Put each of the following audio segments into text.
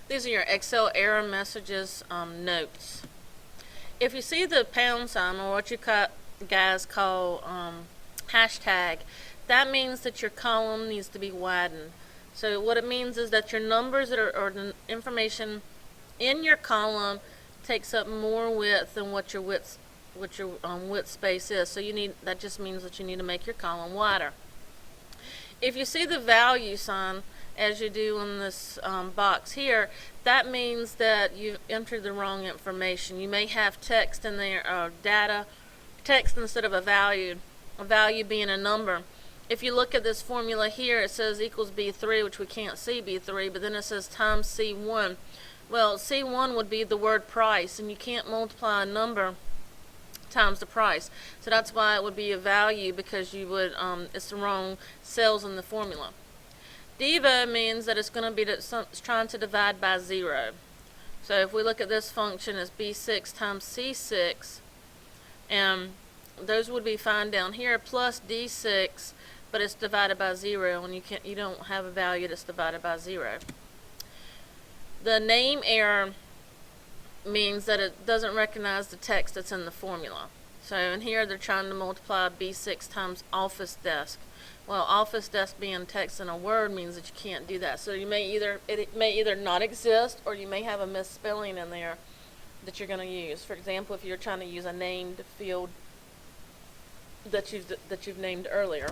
These are your Excel error messages notes. If you see the pound sign, or what you guys call hashtag, that means that your column needs to be widened. So what it means is that your numbers that are, or the information in your column takes up more width than what your width space is. So that just means that you need to make your column wider. If you see the value sign, as you do in this box here, that means that you've entered the wrong information. You may have text in there, text instead of a value being a number. If you look at this formula here, it says equals B3, which we can't see B3, but then it says times C1. Well, C1 would be the word price, and you can't multiply a number times the price. So that's why it would be a value, because you would it's the wrong cells in the formula. Diva means that it's going to be trying to divide by 0. So if we look at this function as B6 times C6, and those would be fine down here, plus D6, but it's divided by 0, and you don't have a value that's divided by 0. The name error means that it doesn't recognize the text that's in the formula. So in here they're trying to multiply B6 times office desk. Well, office desk being text in a word means that you can't do that. So it may either not exist, or you may have a misspelling in there that you're going to use. For example, if you're trying to use a named field that you've named earlier.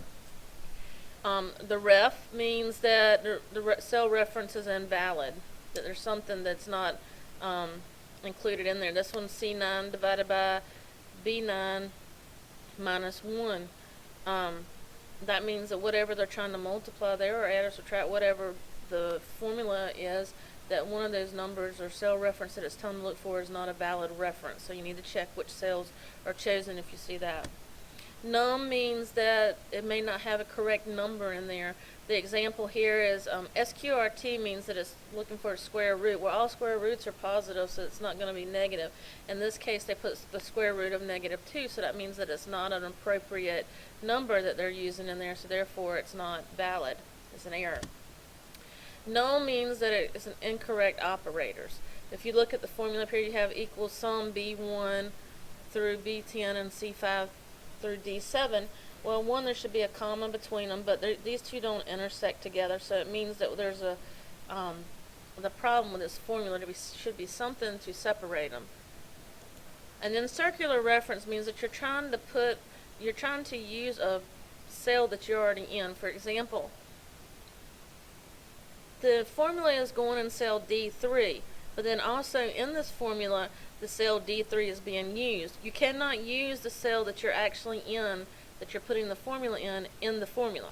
The ref means that the cell reference is invalid, that there's something that's not included in there. This one's C9 divided by B9 minus 1. That means that whatever they're trying to multiply there, or add or subtract, whatever the formula is, that one of those numbers or cell reference that it's telling them to look for is not a valid reference. So you need to check which cells are chosen if you see that. Num means that it may not have a correct number in there. The example here is SQRT means that it's looking for a square root. Well, all square roots are positive, so it's not going to be negative. In this case, they put the square root of -2, so that means that it's not an appropriate number that they're using in there, so therefore it's not valid. It's an error. Null means that it is an incorrect operators. If you look at the formula up here, you have equals sum B1 through B10 and C5 through D7. Well, one, there should be a comma between them, but these two don't intersect together, so it means that there's the problem with this formula should be something to separate them. And then circular reference means that you're trying to use a cell that you're already in. For example, the formula is going in cell D3, but then also in this formula, the cell D3 is being used. You cannot use the cell that you're actually in, that you're putting the formula in the formula.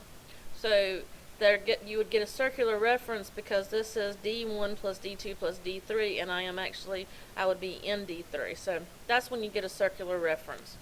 So you would get a circular reference because this says D1 plus D2 plus D3, and I would be in D3. So that's when you get a circular reference.